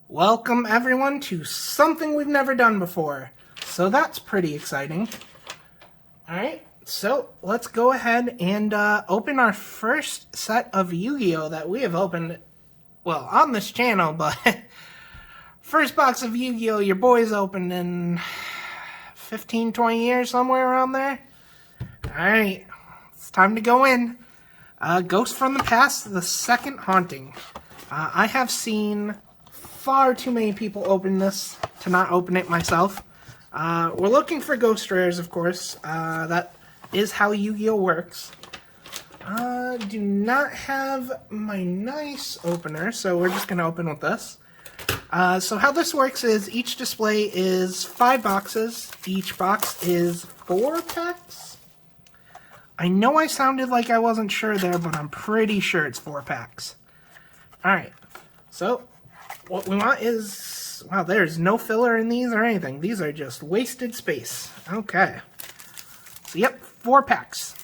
Welcome everyone to something we've never done before. So that's pretty exciting. Alright, so let's go ahead and open our first set of Yu-Gi-Oh! That we have opened, well, on this channel, but first box of Yu-Gi-Oh! Your boy's opened in 15, 20 years, somewhere around there. Alright, it's time to go in. Ghost from the Past, the second haunting. I have seen far too many people open this to not open it myself. We're looking for ghost rares, of course. That is how Yu-Gi-Oh! Works. Do not have my nice opener, so we're just going to open with this. So how this works is each display is 5 boxes. Each box is 4 packs. I know I sounded like I wasn't sure there, but I'm pretty sure it's 4 packs. Alright, so what we want is, wow, there's no filler in these or anything. These are just wasted space. Okay. So, yep, 4 packs.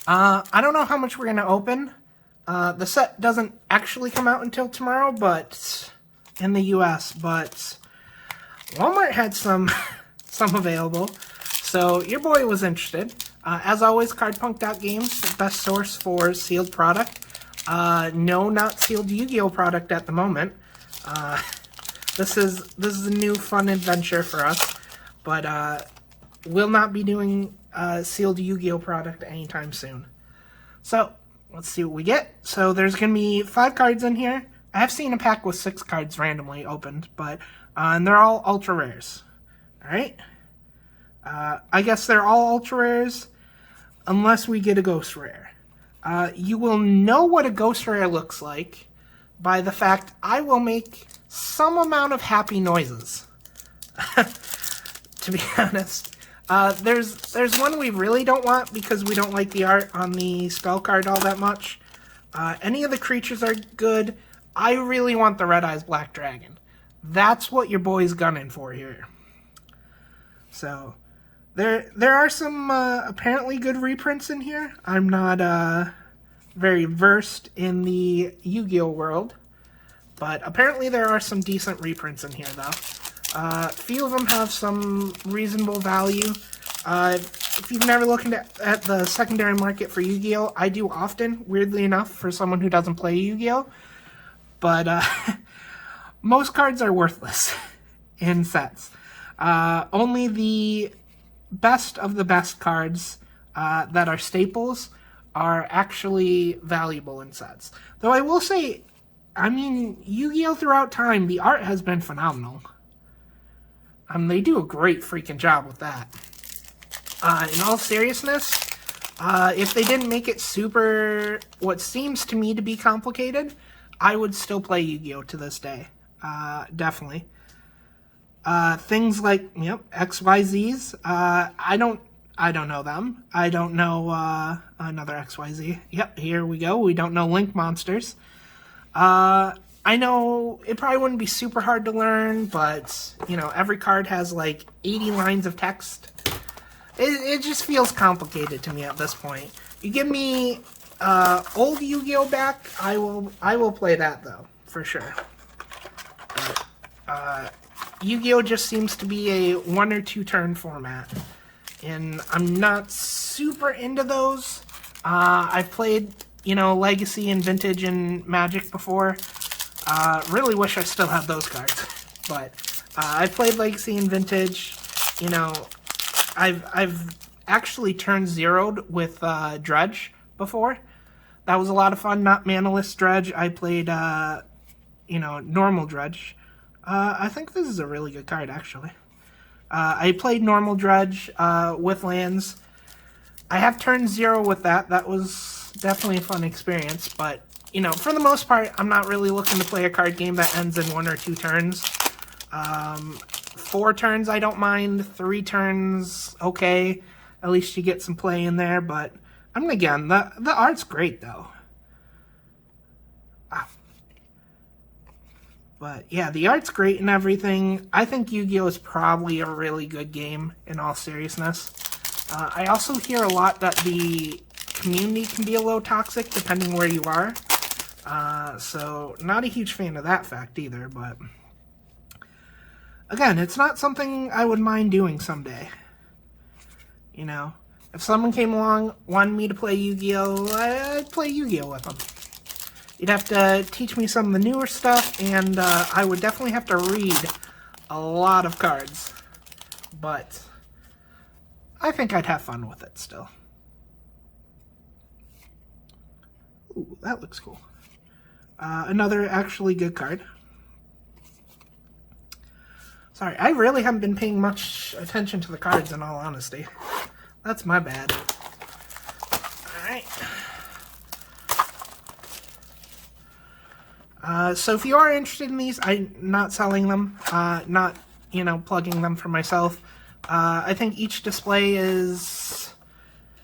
I don't know how much we're going to open. The set doesn't actually come out until tomorrow, but in the US, but Walmart had some available. So, your boy was interested. As always, CardPunk.games, the best source for sealed product. No, not sealed Yu-Gi-Oh! Product at the moment. This is a new fun adventure for us, but we'll not be doing sealed Yu-Gi-Oh! Product anytime soon. So let's see what we get. So there's gonna be 5 cards in here. I have seen a pack with 6 cards randomly opened, but and they're all ultra rares. All right. I guess they're all ultra rares, unless we get a ghost rare. You will know what a ghost rare looks like by the fact I will make some amount of happy noises. To be honest. There's one we really don't want because we don't like the art on the spell card all that much. Any of the creatures are good. I really want the Red Eyes Black Dragon. That's what your boy's gunning for here. So there are some apparently good reprints in here. I'm not very versed in the Yu-Gi-Oh! World, but apparently there are some decent reprints in here, though. A few of them have some reasonable value. If you've never looked at the secondary market for Yu-Gi-Oh! I do often, weirdly enough, for someone who doesn't play Yu-Gi-Oh! But most cards are worthless in sets. Only the best of the best cards that are staples are actually valuable in sets. Though I will say, I mean, Yu-Gi-Oh! Throughout time, the art has been phenomenal. They do a great freaking job with that. In all seriousness, if they didn't make it super, what seems to me to be complicated, I would still play Yu-Gi-Oh! To this day. Definitely. Things like, yep, XYZs, I don't know them. I don't know, another XYZ. Yep, here we go. We don't know Link Monsters. I know it probably wouldn't be super hard to learn, but, you know, every card has like 80 lines of text. It just feels complicated to me at this point. You give me, old Yu-Gi-Oh! Back, I will play that though, for sure. Yu-Gi-Oh! Just seems to be a 1 or 2 turn format, and I'm not super into those. I've played, you know, Legacy and Vintage and Magic before. Really wish I still had those cards, but I've played Legacy and Vintage. You know, I've actually turned zeroed with Dredge before. That was a lot of fun. Not Manaless Dredge. I played, you know, normal Dredge. I think this is a really good card, actually. I played normal Dredge with lands. I have turned 0 with that. That was definitely a fun experience, but, you know, for the most part, I'm not really looking to play a card game that ends in 1 or 2 turns. 4 turns, I don't mind. 3 turns, okay. At least you get some play in there, but, I mean, again, the art's great, though. But yeah, the art's great and everything. I think Yu-Gi-Oh! Is probably a really good game, in all seriousness. I also hear a lot that the community can be a little toxic, depending where you are. So not a huge fan of that fact either, but again, it's not something I would mind doing someday. You know, if someone came along, wanted me to play Yu-Gi-Oh!, I'd play Yu-Gi-Oh! With them. You'd have to teach me some of the newer stuff, and I would definitely have to read a lot of cards. But I think I'd have fun with it still. Ooh, that looks cool. Another actually good card. Sorry, I really haven't been paying much attention to the cards, in all honesty. That's my bad. Alright. So if you are interested in these, I'm not selling them, not, you know, plugging them for myself. I think each display is,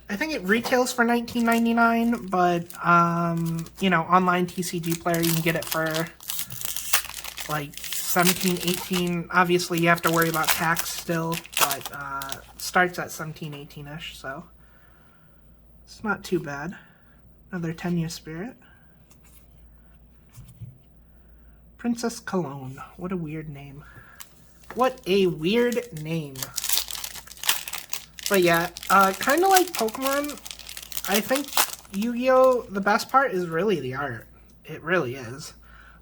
I think it retails for $19.99, but, you know, online TCG Player, you can get it for, like, $17, $18. Obviously, you have to worry about tax still, but, starts at $17, $18-ish, so it's not too bad. Another Tenya Spirit. Princess Cologne. What a weird name. What a weird name. But yeah, kind of like Pokemon, I think Yu-Gi-Oh! The best part is really the art. It really is.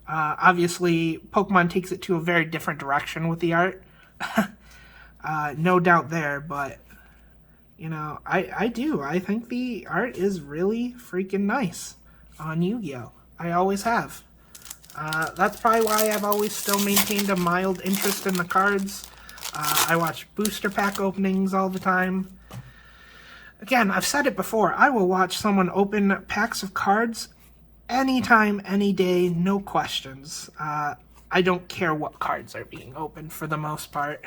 Obviously, Pokemon takes it to a very different direction with the art. No doubt there, but, you know, I do. I think the art is really freaking nice on Yu-Gi-Oh! I always have. That's probably why I've always still maintained a mild interest in the cards. I watch booster pack openings all the time. Again, I've said it before, I will watch someone open packs of cards anytime, any day, no questions. I don't care what cards are being opened for the most part.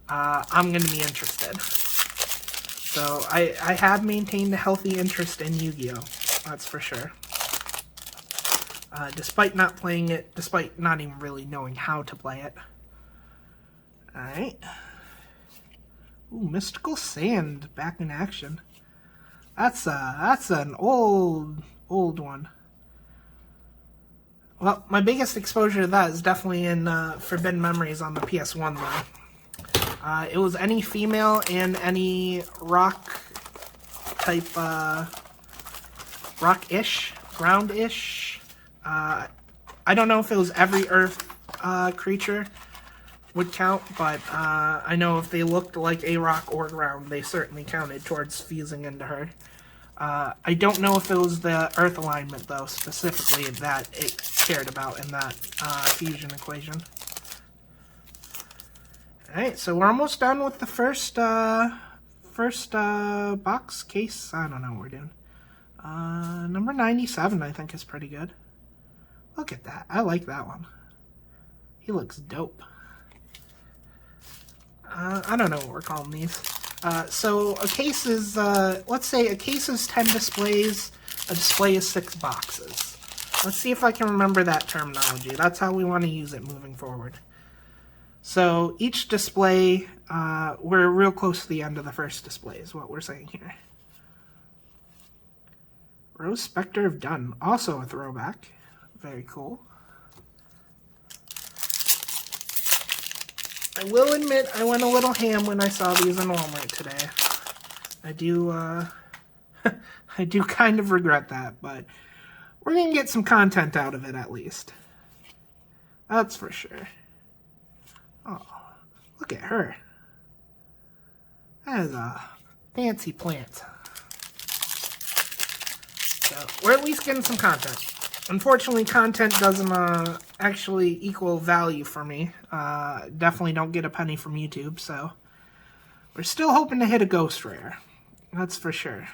I'm going to be interested. So I have maintained a healthy interest in Yu-Gi-Oh! That's for sure. Despite not playing it, despite not even really knowing how to play it. Alright. Ooh, Mystical Sand back in action. That's an old one. Well, my biggest exposure to that is definitely in Forbidden Memories on the PS1 though. It was any female and any rock type, rock-ish, ground-ish. I don't know if it was every earth creature would count, but I know if they looked like a rock or ground, they certainly counted towards fusing into her. I don't know if it was the earth alignment, though, specifically that it cared about in that fusion equation. Alright, so we're almost done with the first box case. I don't know what we're doing. Number 97, I think, is pretty good. Look at that. I like that one. He looks dope. I don't know what we're calling these. So a case is, let's say a case is 10 displays, a display is 6 boxes. Let's see if I can remember that terminology. That's how we want to use it moving forward. So each display, we're real close to the end of the first display is what we're saying here. Rose Spectre of Dun, also a throwback. Very cool. I will admit I went a little ham when I saw these in Walmart today. I do, I do kind of regret that, but we're going to get some content out of it at least. That's for sure. Oh, look at her. That is a fancy plant. So, we're at least getting some content. Unfortunately, content doesn't actually equal value for me. Definitely don't get a penny from YouTube, so we're still hoping to hit a ghost rare. That's for sure.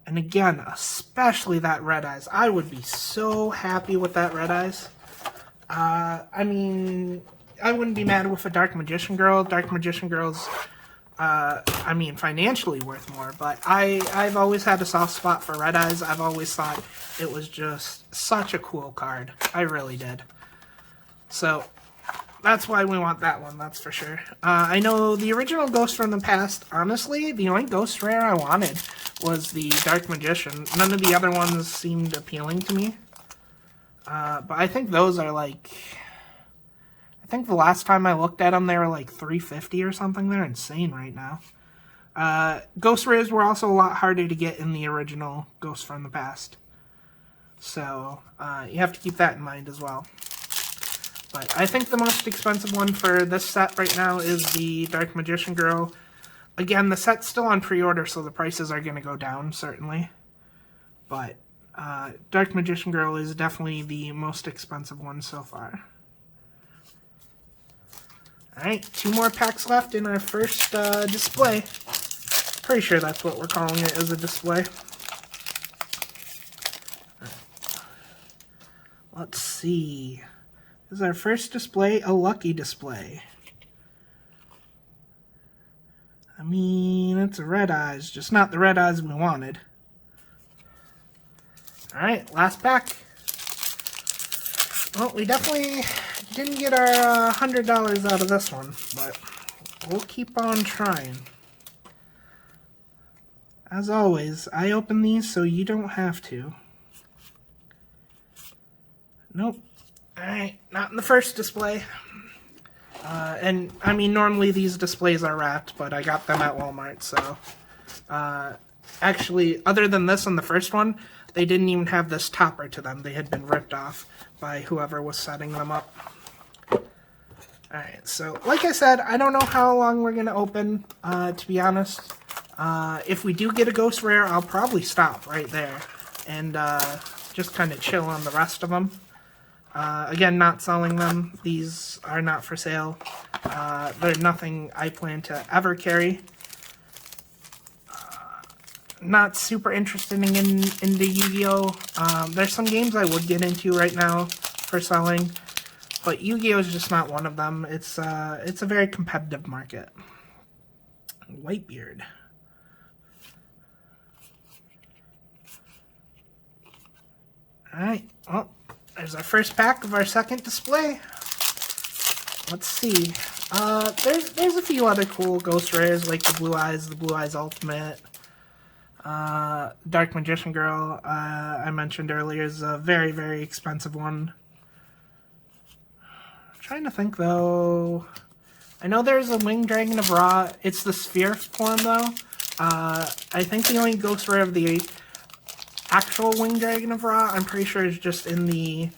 And again, especially that Red Eyes. I would be so happy with that Red Eyes. I mean, I wouldn't be mad with a Dark Magician Girl. Dark Magician Girl's, I mean, financially worth more, but I've always had a soft spot for Red Eyes. I've always thought it was just such a cool card. I really did. So, that's why we want that one, that's for sure. I know the original Ghost from the past, honestly, the only Ghost Rare I wanted was the Dark Magician. None of the other ones seemed appealing to me. But I think those are like... I think the last time I looked at them, they were like $350 or something. They're insane right now. Ghost Rares were also a lot harder to get in the original Ghosts from the Past. So, you have to keep that in mind as well. But I think the most expensive one for this set right now is the Dark Magician Girl. Again, the set's still on pre-order, so the prices are going to go down, certainly. But Dark Magician Girl is definitely the most expensive one so far. Alright, 2 more packs left in our first display. Pretty sure that's what we're calling it, as a display. Let's see. This is our first display, a lucky display. I mean, it's a Red Eyes, just not the Red Eyes we wanted. Alright, last pack. Well, we definitely didn't get our $100 out of this one, but we'll keep on trying. As always, I open these so you don't have to. Nope. Alright, not in the first display. And, I mean, normally these displays are wrapped, but I got them at Walmart, so... actually, other than this and the first one, they didn't even have this topper to them. They had been ripped off by whoever was setting them up. Alright, so, like I said, I don't know how long we're going to open, to be honest. If we do get a Ghost Rare, I'll probably stop right there and just kind of chill on the rest of them. Again, not selling them. These are not for sale. They're nothing I plan to ever carry. Not super interested into Yu-Gi-Oh! There's some games I would get into right now for selling, but Yu-Gi-Oh! Is just not one of them. It's a very competitive market. Whitebeard. Alright, well, there's our first pack of our second display. Let's see. There's a few other cool Ghost Rares, like the Blue Eyes Ultimate. Dark Magician Girl, I mentioned earlier, is a very, very expensive one. I'm trying to think, though. I know there's a Winged Dragon of Ra. It's the Sphere form, though. I think the only Ghost Rare of the actual Winged Dragon of Ra, I'm pretty sure, is just in the...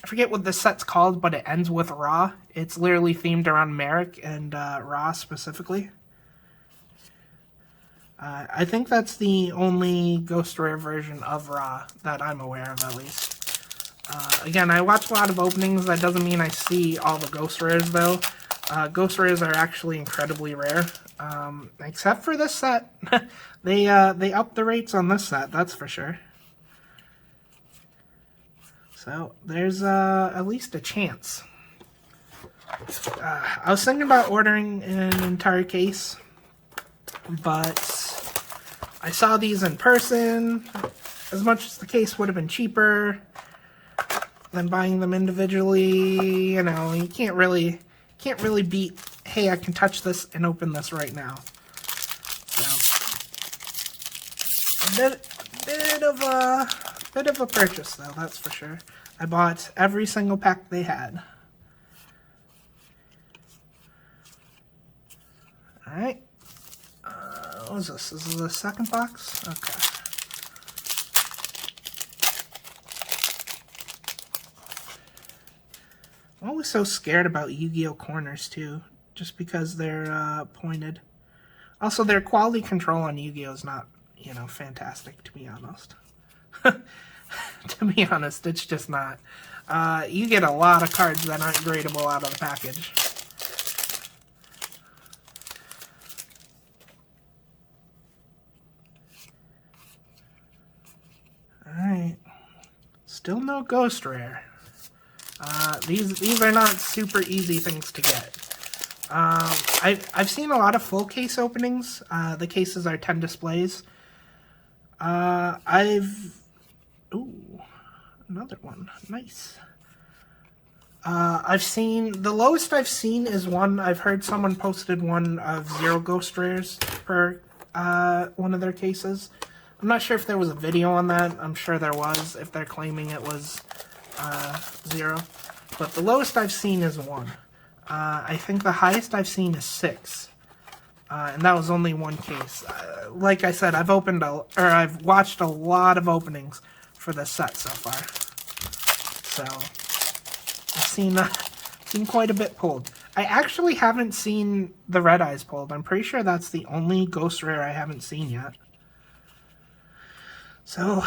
I forget what the set's called, but it ends with Ra. It's literally themed around Merrick and Ra specifically. I think that's the only Ghost Rare version of Ra that I'm aware of, at least. Again, I watch a lot of openings. That doesn't mean I see all the Ghost Rares, though. Ghost Rares are actually incredibly rare. Except for this set. They upped the rates on this set, that's for sure. So, there's at least a chance. I was thinking about ordering an entire case, but I saw these in person. As much as the case would have been cheaper than buying them individually, you know, you can't really beat, hey, I can touch this and open this right now. So, bit of a purchase, though, that's for sure. I bought every single pack they had. Alright. What is this? This is the second box? Okay. I'm always so scared about Yu-Gi-Oh! Corners, too. Just because they're pointed. Also, their quality control on Yu-Gi-Oh! Is not, you know, fantastic, to be honest. To be honest, it's just not. You get a lot of cards that aren't gradable out of the package. Alright. Still no Ghost Rare. These are not super easy things to get. I've seen a lot of full case openings. The cases are 10 displays. Ooh, another one. Nice. The lowest I've seen is one, I've heard someone posted one of 0 Ghost Rares per one of their cases. I'm not sure if there was a video on that. I'm sure there was, if they're claiming it was 0. But the lowest I've seen is 1. I think the highest I've seen is 6. And that was only one case. Like I said, I've watched a lot of openings for this set so far. So I've seen quite a bit pulled. I actually haven't seen the Red Eyes pulled. I'm pretty sure that's the only Ghost Rare I haven't seen yet. So,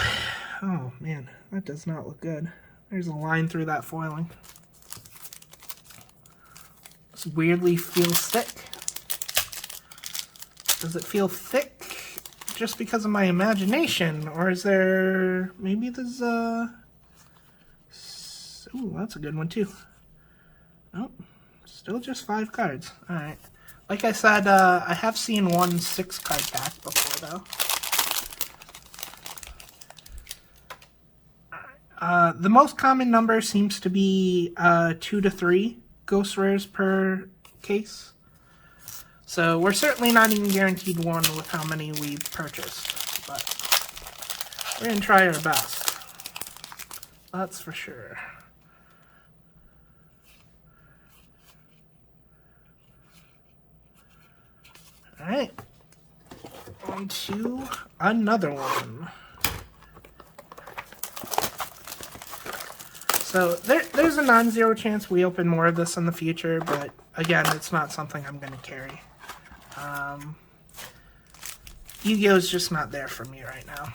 oh man, that does not look good. There's a line through that foiling. This weirdly feels thick. Does it feel thick just because of my imagination? Or is there... maybe there's ooh, that's a good one too. Oh, still just 5 cards. Alright. Like I said, I have seen one 6-card pack before though. The most common number seems to be 2 to 3 Ghost Rares per case. So we're certainly not even guaranteed 1 with how many we've purchased, but we're going to try our best. That's for sure. Alright, on to another one. So there's a non-zero chance we open more of this in the future, but again, it's not something I'm going to carry. Yu-Gi-Oh! Is just not there for me right now.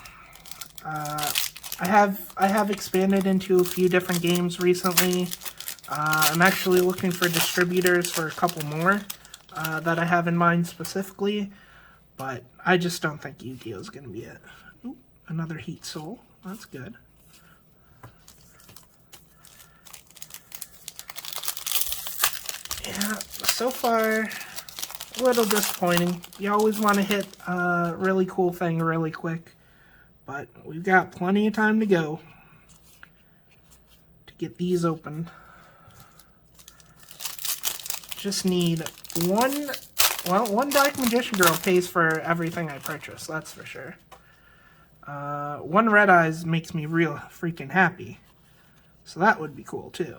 I have expanded into a few different games recently. I'm actually looking for distributors for a couple more that I have in mind specifically, but I just don't think Yu-Gi-Oh! Is going to be it. Ooh, another Heat Soul. That's good. Yeah, so far, a little disappointing. You always want to hit a really cool thing really quick, but we've got plenty of time to go to get these open. Just need one Dark Magician Girl pays for everything I purchase, that's for sure. One Red Eyes makes me real freaking happy, so that would be cool too.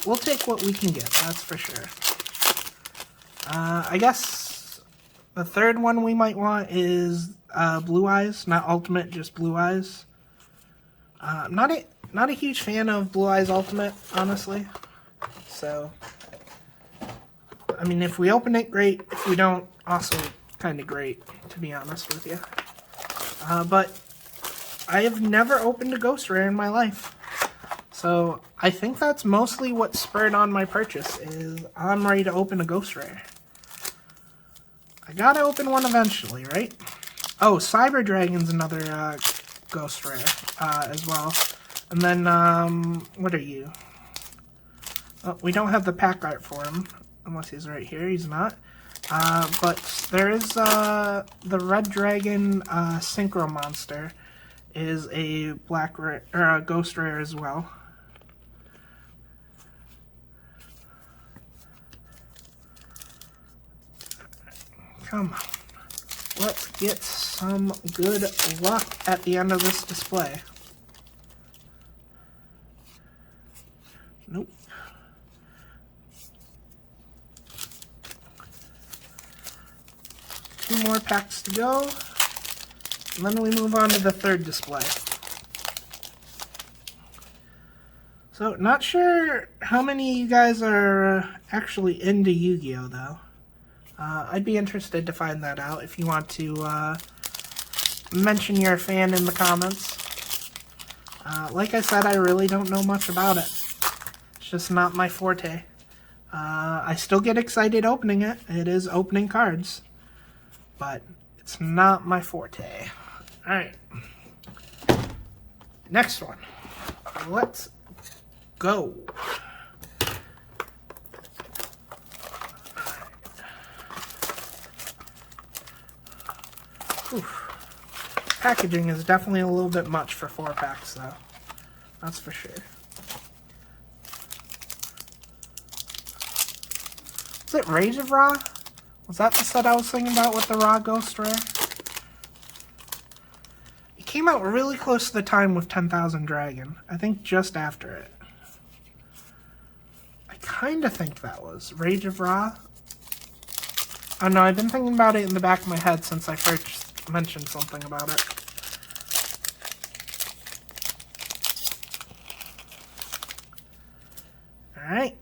We'll take what we can get, that's for sure. I guess the third one we might want is Blue Eyes, not Ultimate, just Blue Eyes. Not a huge fan of Blue Eyes Ultimate, honestly. So, I mean, if we open it, great. If we don't, also kind of great, to be honest with you. But I have never opened a Ghost Rare in my life. So I think that's mostly what spurred on my purchase, is I'm ready to open a Ghost Rare. I gotta open one eventually, right? Oh, Cyber Dragon's another Ghost Rare as well. And then, what are you? Oh, we don't have the pack art for him, unless he's right here. He's not. But there is the Red Dragon Synchro Monster is a black rare, or a Ghost Rare as well. Come on. Let's get some good luck at the end of this display. Nope. Two more packs to go. And then we move on to the third display. So, not sure how many of you guys are actually into Yu-Gi-Oh! Though. I'd be interested to find that out if you want to mention you're a fan in the comments. Like I said, I really don't know much about it. It's just not my forte. I still get excited opening it. It is opening cards. But it's not my forte. Alright. Next one. Let's go. Oof. Packaging is definitely a little bit much for 4 packs, though. That's for sure. Is it Rage of Ra? Was that the set I was thinking about with the Ra Ghost Rare? It came came out really close to the time with 10,000 Dragon. I think just after it. I kind of think that was Rage of Ra. Oh no, I've been thinking about it in the back of my head since I first mentioned something about it. Alright.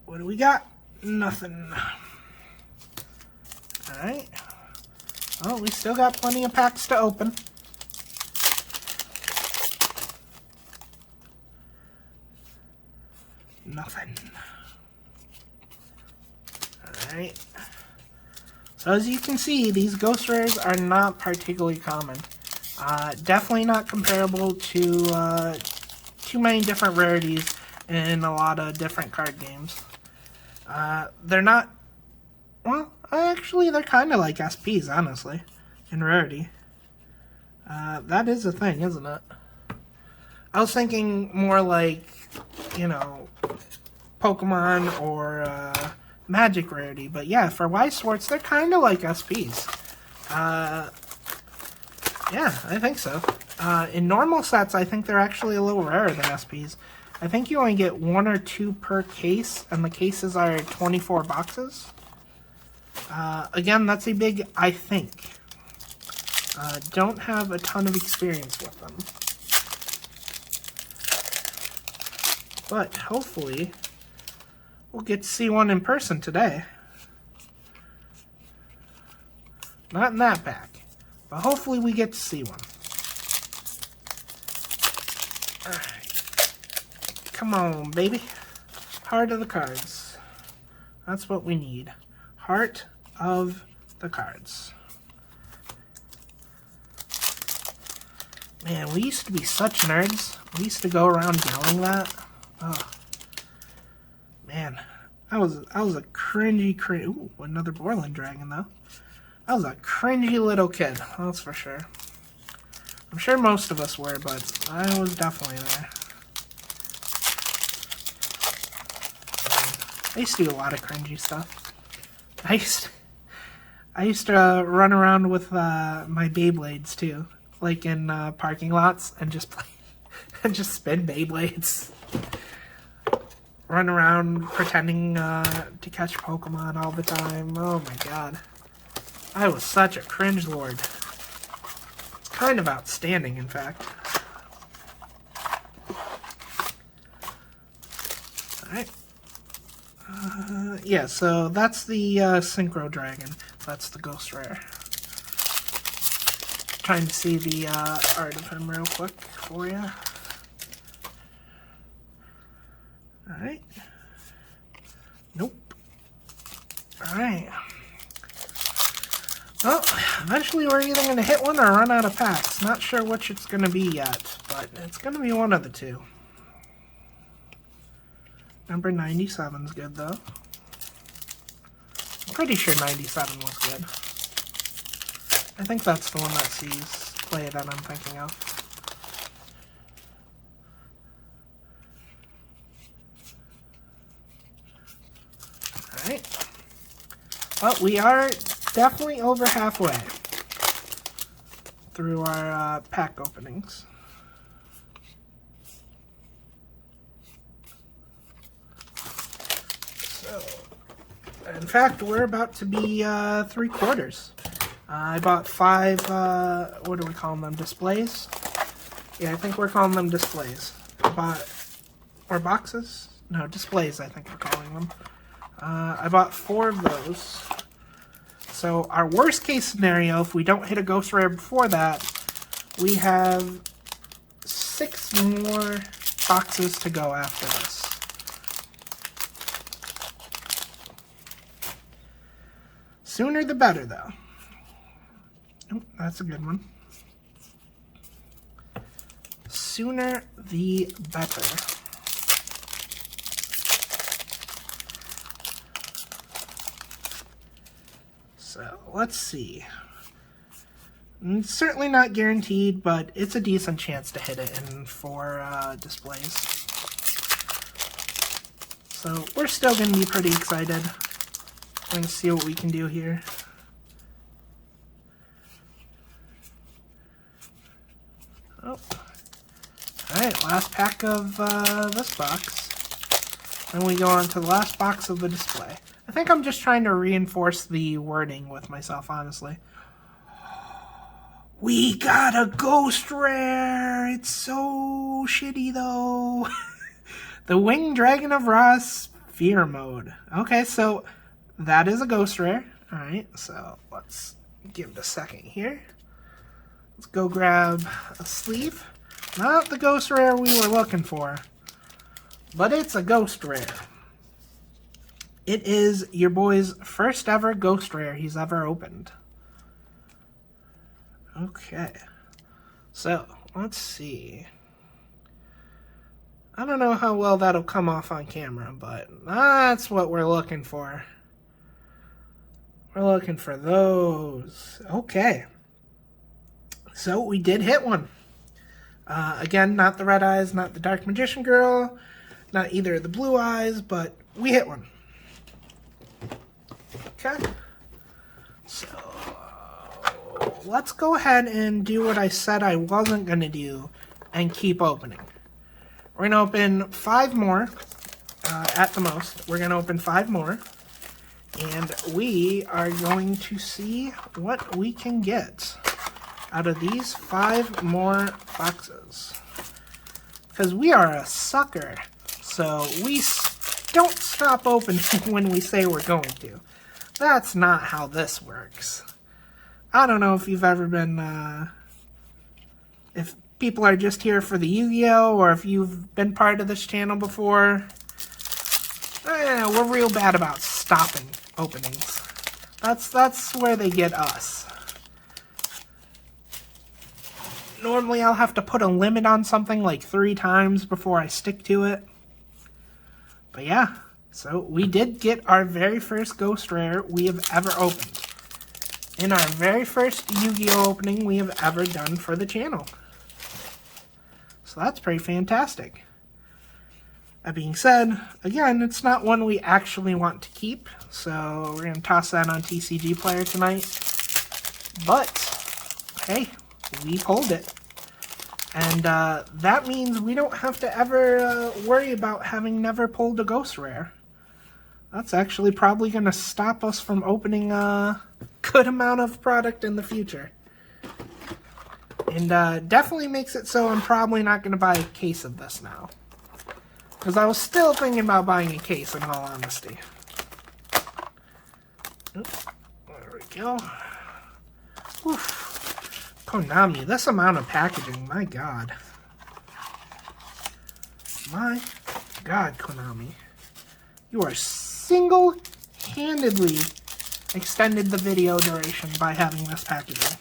What do we got? Nothing. Alright. Well, we still got plenty of packs to open. Nothing. Alright. So as you can see, these ghost rares are not particularly common. Definitely not comparable to too many different rarities in a lot of different card games. They're not... Well, actually, they're kind of like SPs, honestly, in rarity. That is a thing, isn't it? I was thinking more like, you know, Pokemon or Magic rarity. But yeah, for Weiss Schwarz, they're kind of like SPs. Yeah, I think so. In normal sets, I think they're actually a little rarer than SPs. I think you only get 1 or 2 per case, and the cases are 24 boxes. Again, that's a big I think. Don't have a ton of experience with them. But hopefully, we'll get to see one in person today. Not in that pack, but hopefully we get to see one. Alright. Come on, baby. Heart of the cards. That's what we need. Heart of the cards. Man, we used to be such nerds. We used to go around yelling that. Oh. Man, I was a cringy. Ooh, another Borland Dragon though. I was a cringy little kid, that's for sure. I'm sure most of us were, but I was definitely there. I used to do a lot of cringy stuff. I used to run around with my Beyblades too, like in parking lots, and just play and just spin Beyblades. Run around pretending to catch Pokemon all the time. Oh my god. I was such a cringe lord. Kind of outstanding, in fact. Alright. Yeah, so that's the Synchro Dragon. That's the Ghost Rare. Trying to see the art of him real quick for you. Alright. Nope. Alright. Well, eventually we're either going to hit one or run out of packs. Not sure which it's going to be yet, but it's going to be one of the two. Number 97's good, though. I'm pretty sure 97 was good. I think that's the one that sees play that I'm thinking of. Alright. Well, we are definitely over halfway through our pack openings. So, in fact, we're about to be 3/4. I bought 5, what do we call them, displays? Yeah, I think we're calling them displays. I bought, or boxes? No, displays I think we're calling them. I bought 4 of those. So our worst case scenario, if we don't hit a Ghost Rare before that, we have 6 more boxes to go after this. Sooner the better, though. Oh, that's a good one. Sooner the better. So, let's see. It's certainly not guaranteed, but it's a decent chance to hit it in 4 displays. So, we're still going to be pretty excited. We're going to see what we can do here. last pack of this box. And we go on to the last box of the display. I think I'm just trying to reinforce the wording with myself, honestly. We got a ghost rare! It's so shitty, though. The Winged Dragon of Ra Sphere Mode. Okay, so that is a ghost rare. Alright, so let's give it a second here. Let's go grab a sleeve. Not the ghost rare we were looking for, but it's a ghost rare. It is your boy's first ever ghost rare he's ever opened. Okay, so let's see. I don't know how well that'll come off on camera, but that's what we're looking for. We're looking for those. Okay. So we did hit one. Again, not the red eyes, not the Dark Magician Girl, not either of the blue eyes, but we hit one. Okay. So let's go ahead and do what I said I wasn't going to do and keep opening. We're going to open 5 more at the most. We're going to open 5 more. And we are going to see what we can get out of these 5 more boxes. Because we are a sucker. So we don't stop opening when we say we're going to. That's not how this works. I don't know if you've ever been, if people are just here for the Yu-Gi-Oh! Or if you've been part of this channel before. We're real bad about stopping openings. That's where they get us. Normally I'll have to put a limit on something like 3 times before I stick to it. But yeah, so we did get our very first ghost rare we have ever opened. In our very first Yu-Gi-Oh! Opening we have ever done for the channel. So that's pretty fantastic. That being said, again, it's not one we actually want to keep, so we're going to toss that on TCG Player tonight. But, hey, we pulled it. And that means we don't have to ever worry about having never pulled a ghost rare. That's actually probably going to stop us from opening a good amount of product in the future. And definitely makes it so I'm probably not going to buy a case of this now. Because I was still thinking about buying a case, in all honesty. Oops, there we go. Oof. Konami, this amount of packaging, my god. My god, Konami. You are single-handedly extended the video duration by having this packaging.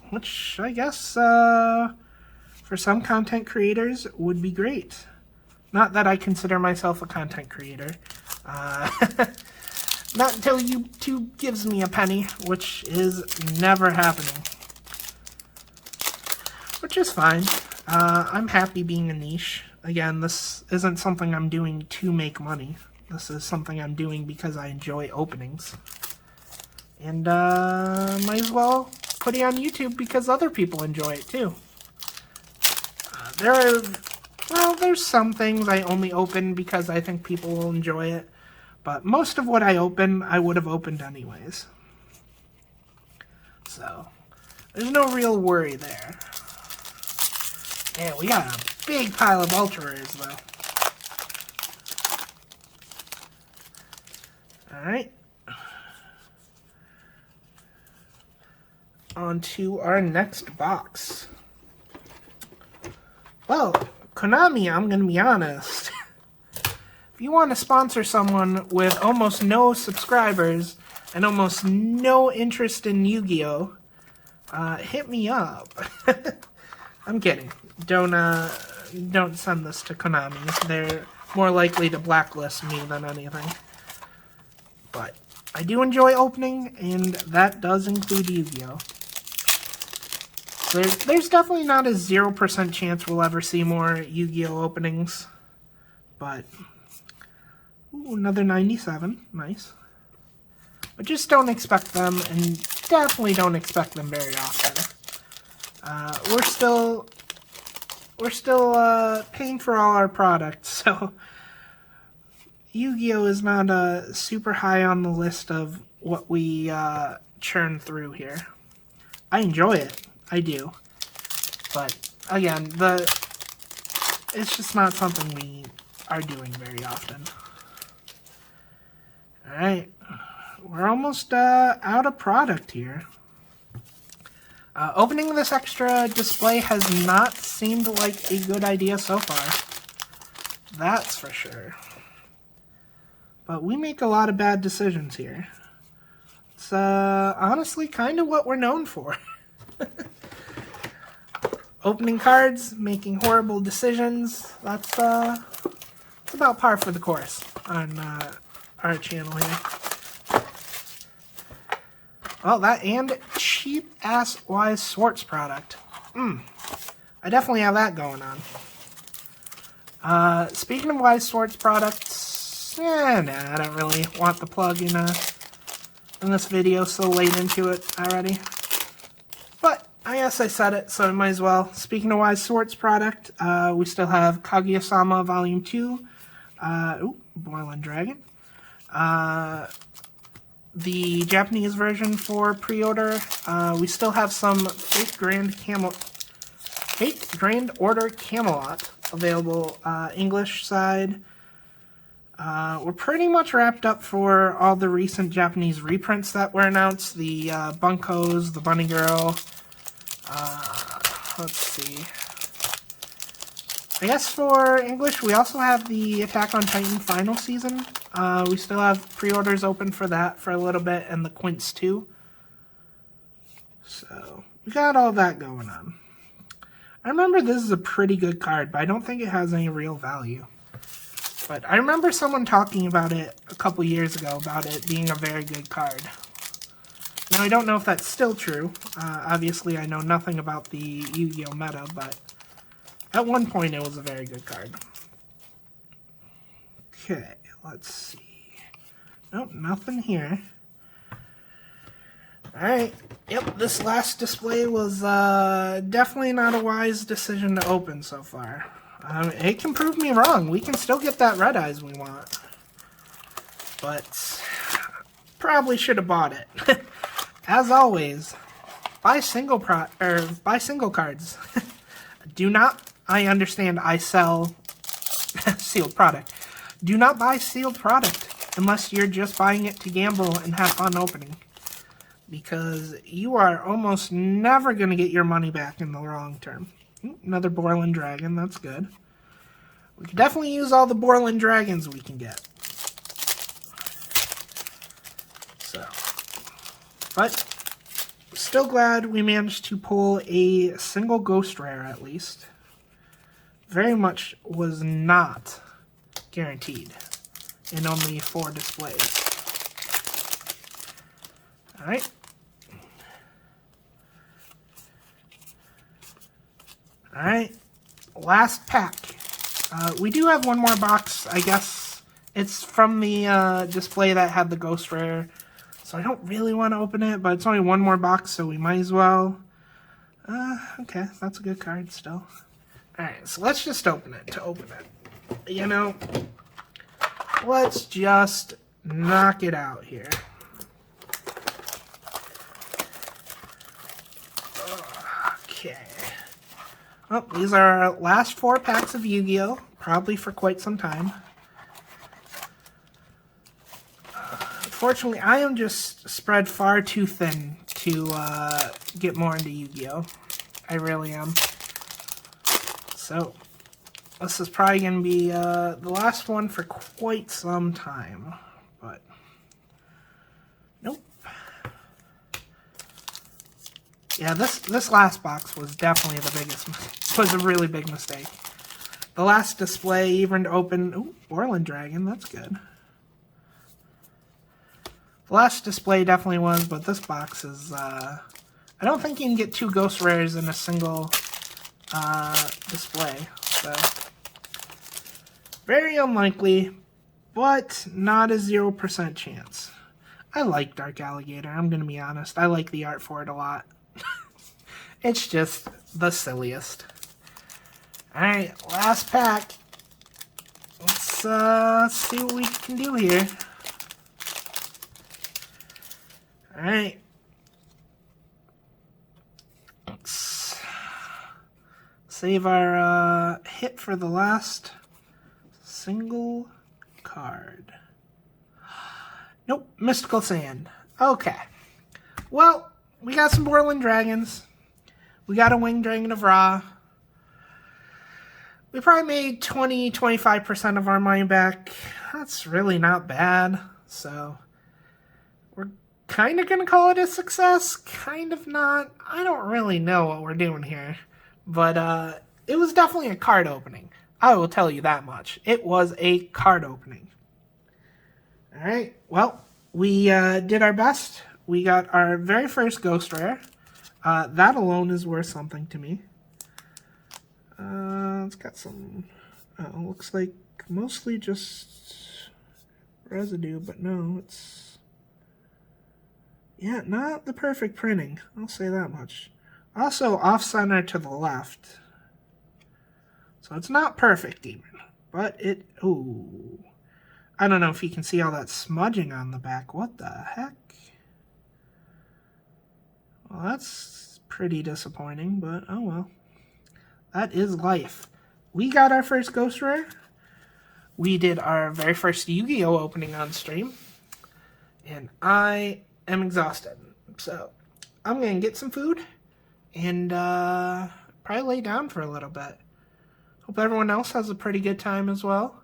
Which, I guess, for some content creators would be great. Not that I consider myself a content creator. Not until YouTube gives me a penny, which is never happening. Which is fine. I'm happy being a niche. Again, this isn't something I'm doing to make money. This is something I'm doing because I enjoy openings. And, might as well put it on YouTube because other people enjoy it too. There's some things I only open because I think people will enjoy it, but most of what I open, I would have opened anyways. So, there's no real worry there. Yeah, we got a big pile of ultra rares though. Alright. On to our next box. Well, Konami, I'm going to be honest. If you want to sponsor someone with almost no subscribers and almost no interest in Yu-Gi-Oh, hit me up. I'm kidding. Don't send this to Konami. They're more likely to blacklist me than anything. But I do enjoy opening, and that does include Yu-Gi-Oh. There's definitely not a 0% chance we'll ever see more Yu-Gi-Oh openings. But, ooh, another 97. Nice. But just don't expect them, and definitely don't expect them very often. we're still paying for all our products, so Yu-Gi-Oh is not super high on the list of what we churn through here. I enjoy it, I do, but again, it's just not something we are doing very often. All right, we're almost out of product here. Opening this extra display has not seemed like a good idea so far. That's for sure. But we make a lot of bad decisions here. It's honestly kind of what we're known for. Opening cards, making horrible decisions. That's about par for the course on our channel here. Well, that and cheap-ass Weiss Schwarz product. I definitely have that going on. Speaking of Weiss Schwarz products, I don't really want the plug in this video so late into it already. But I guess I said it, so I might as well. Speaking of Weiss Schwarz product, we still have Kaguya-sama Volume 2. Boiling Dragon. The Japanese version for pre-order. We still have some Fate Grand Order Camelot available, English side. We're pretty much wrapped up for all the recent Japanese reprints that were announced. The Bunkos, the Bunny Girl. Let's see. I guess for English, we also have the Attack on Titan final season. We still have pre-orders open for that for a little bit, and the Quince 2. So, we got all that going on. I remember this is a pretty good card, but I don't think it has any real value. But I remember someone talking about it a couple years ago, about it being a very good card. Now, I don't know if that's still true. Obviously, I know nothing about the Yu-Gi-Oh! Meta, but at one point it was a very good card. Okay, let's see. Nope, nothing here. Alright, yep, this last display was definitely not a wise decision to open so far. It can prove me wrong. We can still get that Red Eyes we want. But probably should have bought it. As always, buy single cards. Do not, I understand I sell sealed product. Do not buy sealed product unless you're just buying it to gamble and have fun opening. Because you are almost never going to get your money back in the long term. Another Boiling Dragon, that's good. We can definitely use all the Boiling Dragons we can get. So, but still glad we managed to pull a single Ghost Rare at least. Very much was not guaranteed in only 4 displays. Alright. Alright, last pack. We do have one more box, I guess. It's from the display that had the Ghost Rare, so I don't really want to open it, but it's only one more box, so we might as well. Okay, that's a good card still. Alright, so let's just open it to open it. You know, let's just knock it out here. Okay. Well, these are our last 4 packs of Yu-Gi-Oh! Probably for quite some time. Unfortunately, I am just spread far too thin to get more into Yu-Gi-Oh! I really am. So, this is probably going to be the last one for quite some time. But, nope. Yeah, this last box was definitely the biggest, was a really big mistake. The last display even opened, ooh, Boiling Dragon, that's good. The last display definitely was, but this box is, I don't think you can get 2 Ghost Rares in a single display, so very unlikely, but not a 0% chance. I like Dark Alligator, I'm going to be honest. I like the art for it a lot. It's just the silliest. Alright, last pack. Let's see what we can do here. Alright. Let's save our hit for the last single card. Nope, Mystical Sand. Okay. Well, we got some Borderland Dragons. We got a Winged Dragon of Ra. We probably made 20-25% of our money back. That's really not bad. So, we're kind of going to call it a success. Kind of not. I don't really know what we're doing here. But it was definitely a card opening. I will tell you that much. It was a card opening. Alright, well, we did our best. We got our very first Ghost Rare. That alone is worth something to me. It's got some, looks like mostly just residue, but no, it's, yeah, not the perfect printing. I'll say that much. Also, off-center to the left. So it's not perfect even, but it, ooh. I don't know if you can see all that smudging on the back. What the heck? Well, that's pretty disappointing, but oh well. That is life. We got our first Ghost Rare. We did our very first Yu-Gi-Oh! Opening on stream. And I am exhausted. So, I'm going to get some food and probably lay down for a little bit. Hope everyone else has a pretty good time as well.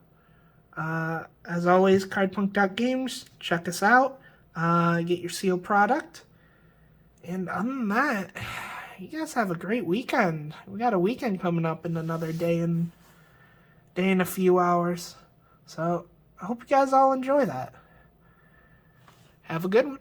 As always, cardpunk.games. Check us out. Get your sealed product. And other than that, you guys have a great weekend. We got a weekend coming up in another day and a few hours. So, I hope you guys all enjoy that. Have a good one.